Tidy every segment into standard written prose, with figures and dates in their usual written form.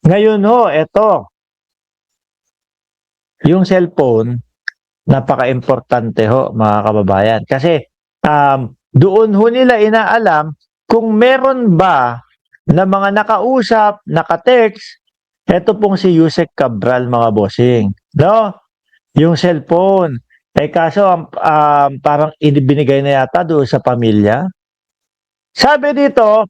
Ngayon ho, eto, yung cellphone, napaka-importante ho, mga kababayan. Kasi doon ho nila inaalam kung meron ba na mga nakausap, naka-text, eto pong si Yusek Cabral, mga bossing. No? Yung cellphone. Eh kaso, parang binigay na yata doon sa pamilya. Sabi dito,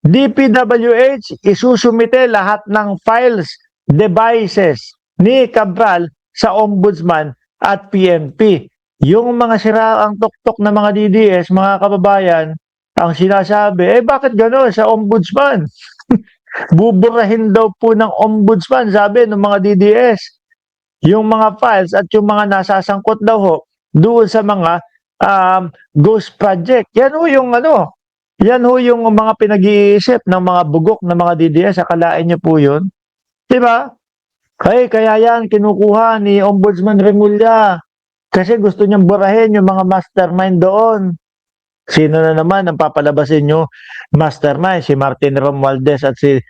DPWH isusumite lahat ng files, devices ni Cabral sa Ombudsman at PNP. Yung mga siraang tuktok na mga DDS, mga kababayan, ang sinasabi, bakit gano'n sa Ombudsman? Buburahin daw po ng Ombudsman, sabi ng mga DDS. Yung mga files at yung mga nasasangkot daw ho, doon sa mga ghost project. Yan ho yung yan ho yung mga pinag-iisip ng mga bugok ng mga DDS. Akalain niyo po yun? Diba? Kaya yan, kinukuha ni Ombudsman Remulla. Kasi gusto niyang burahin yung mga mastermind doon. Sino na naman ang papalabasin nyo? Mastermind, si Martin Romualdez at si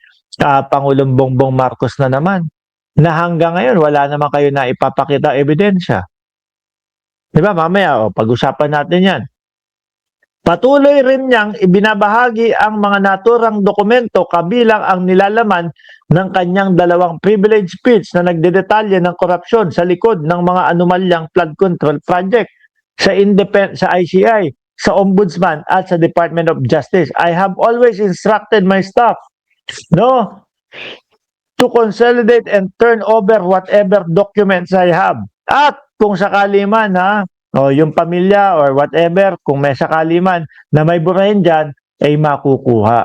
Pangulong Bongbong Marcos na naman. Na hanggang ngayon, wala naman kayo na ipapakita ebidensya. Diba? Mamaya, pag-usapan natin yan. Patuloy rin niyang ibinabahagi ang mga naturang dokumento kabilang ang nilalaman ng kanyang dalawang privilege speech na nagdedetalye ng korupsyon sa likod ng mga anomalyang flood control project sa ICI, sa Ombudsman at sa Department of Justice. I have always instructed my staff to consolidate and turn over whatever documents I have. At kung sakali man yung pamilya or whatever, kung may sakali man na may burahin dyan, ay makukuha.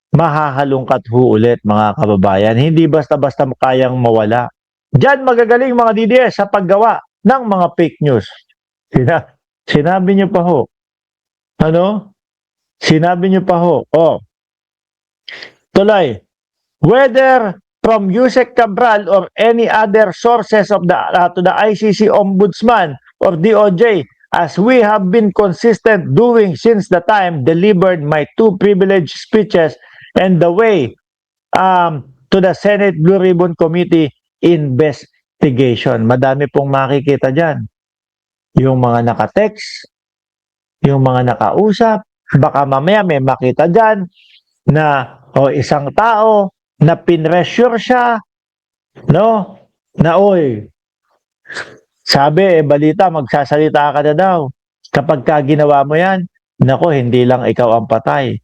Mahahalungkat ho ulit, mga kababayan. Hindi basta-basta kayang mawala. Diyan magagaling mga DDS sa paggawa ng mga fake news. Sinabi niyo pa ho. Sinabi niyo pa ho. Tuloy. Whether from Yusek Cabral or any other sources of to the ICC Ombudsman or DOJ, as we have been consistent doing since the time delivered my two privileged speeches and the way to the Senate Blue Ribbon Committee investigation. Madami pong makikita dyan. Yung mga naka-text, yung mga nakausap, baka mamaya may makita dyan na isang tao na pinressure siya, na sabi, balita, magsasalita ka na daw. Kapag ginawa mo yan, hindi lang ikaw ang patay.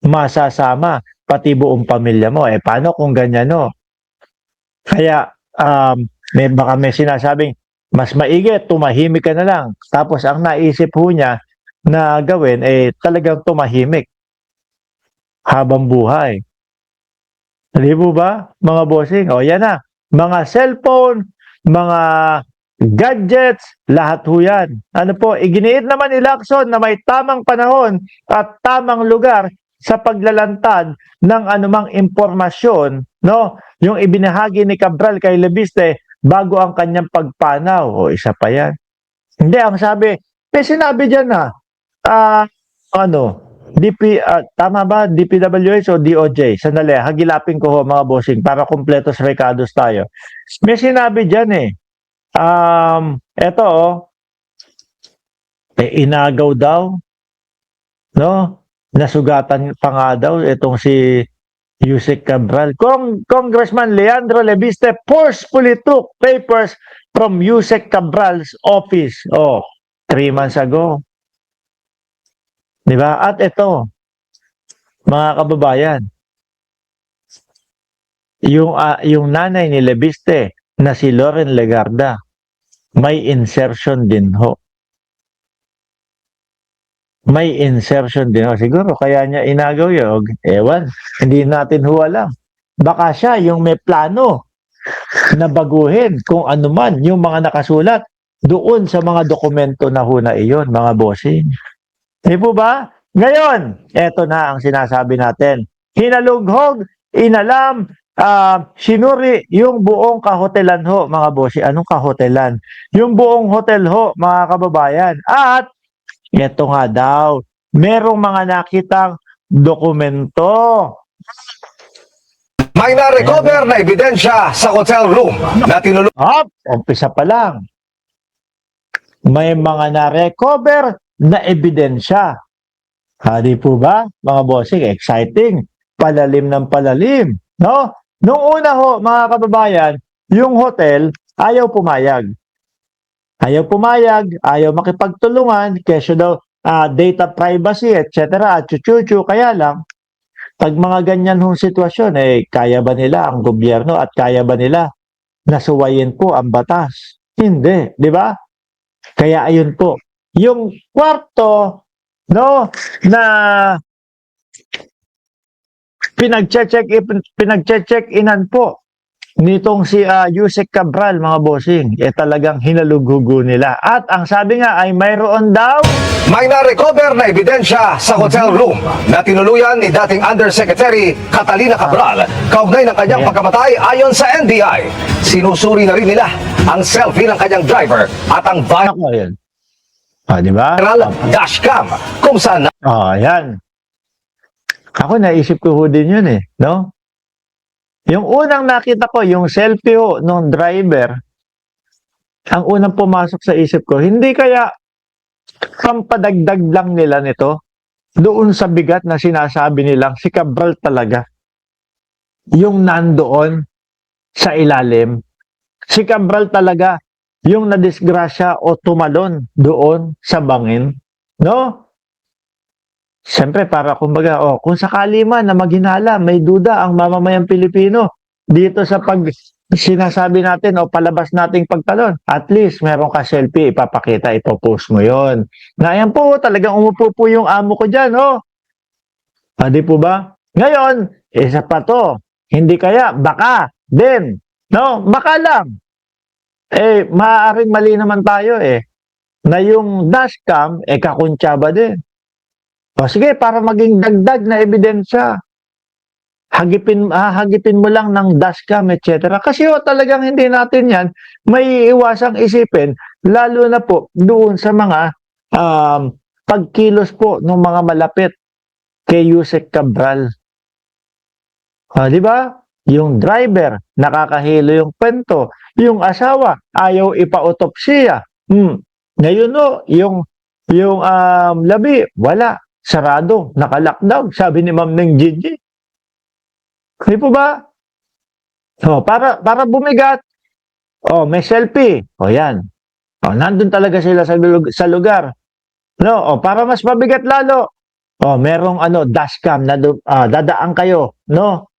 Masasama, pati buong pamilya mo. Paano kung ganyan, Kaya, baka may sinasabing, mas maigi, tumahimik ka na lang. Tapos, ang naisip ho niya na gawin, talagang tumahimik habang buhay. Hindi po ba, mga bossing? Yan na. Mga cellphone, mga gadgets, lahat ho yan. Iginiit naman ni Lacson na may tamang panahon at tamang lugar sa paglalantad ng anumang impormasyon, yung ibinahagi ni Cabral kay Lebiste bago ang kanyang pagpanaw. Isa pa yan. Hindi, ang sabi, may sinabi dyan tama ba? DPWH o DOJ? Sandali, hagilapin ko ho, mga bossing, para kompletos recados tayo. May sinabi dyan inagaw daw, nasugatan pa nga daw itong si Yusek Cabral. Congressman Leandro Lebiste forcefully took papers from Yusek Cabral's office. 3 months ago. Diba? At ito, mga kababayan, yung nanay ni Lebiste na si Loren Legarda, may insertion din ho. May insertion din ho. Siguro kaya niya inagaw yun. Ewan, hindi natin ho alam. Baka siya yung may plano na baguhin kung ano man yung mga nakasulat doon sa mga dokumento na ho na iyon, mga bossing. Di po ba? Ngayon, eto na ang sinasabi natin. Hinalughog, inalam, sinuri yung buong kahotelan ho, mga bossy. Anong kahotelan? Yung buong hotel ho, mga kababayan. At, eto nga daw, merong mga nakitang dokumento. May na-recover na ebidensya sa hotel room na tinulungan Umpisa pa lang. May mga na-recover na ebidensya. Di po ba, mga bossing? Exciting. Palalim ng palalim. No? Nung una ho, mga kababayan, yung hotel, ayaw pumayag. Ayaw pumayag, ayaw makipagtulungan, kesyo daw data privacy, etc. At chuchuchu, kaya lang, pag mga ganyan hong sitwasyon, kaya ba nila ang gobyerno at kaya ba nila nasuwayin po ang batas? Hindi, di ba? Kaya ayun po, yung kwarto, no, na pinag-check-inan po nitong si Yusek Cabral, mga bossing, talagang hinalughugo nila. At ang sabi nga ay mayroon daw may na-recover na ebidensya sa hotel room na tinuluyan ni dating Undersecretary Catalina Cabral kaugnay ng kanyang pagkamatay ayon sa NBI. Sinusuri na rin nila ang selfie ng kanyang driver at ang ako yun. Di ba? viral dashcam kung saan Yan. Ako naisip ko ho din yun no? Yung unang nakita ko, yung selfie ho nung driver, ang unang pumasok sa isip ko, hindi kaya pampadagdag lang nila nito doon sa bigat na sinasabi nilang si Cabral talaga. Yung nandoon sa ilalim. Si Cabral talaga yung nadisgrasya o tumalon doon sa bangin. No? Siyempre, para kumbaga, kung sakali man na maghinala, may duda ang mamamayang Pilipino dito sa pag sinasabi natin o palabas nating pagtalon. At least, meron ka selfie, ipapakita, ipopost mo yon. Na ayan po, talagang umupo po yung amo ko dyan, Di po ba? Ngayon, isa pa to. Hindi kaya, baka din. No, baka lang. Maaaring mali naman tayo na yung dashcam, kakuntsaba din. Sige, para maging dagdag na ebidensya, hagipin mo lang ng dashcam, etc. Kasi talagang hindi natin yan may iwasang isipin, lalo na po doon sa mga pagkilos po ng mga malapit kay Yusek Cabral. Di ba? Yung driver, nakakahilo yung kwento. Yung asawa, ayaw ipa-autopsiya. Ngayon yung labi, wala. Sarado, naka-lockdown, sabi ni Ma'am Neng Gigi. Di po ba? Para bumigat, may selfie. Yan. Nandun talaga sila sa lugar. No, para mas mabigat lalo. Merong dashcam na dadaan kayo, no?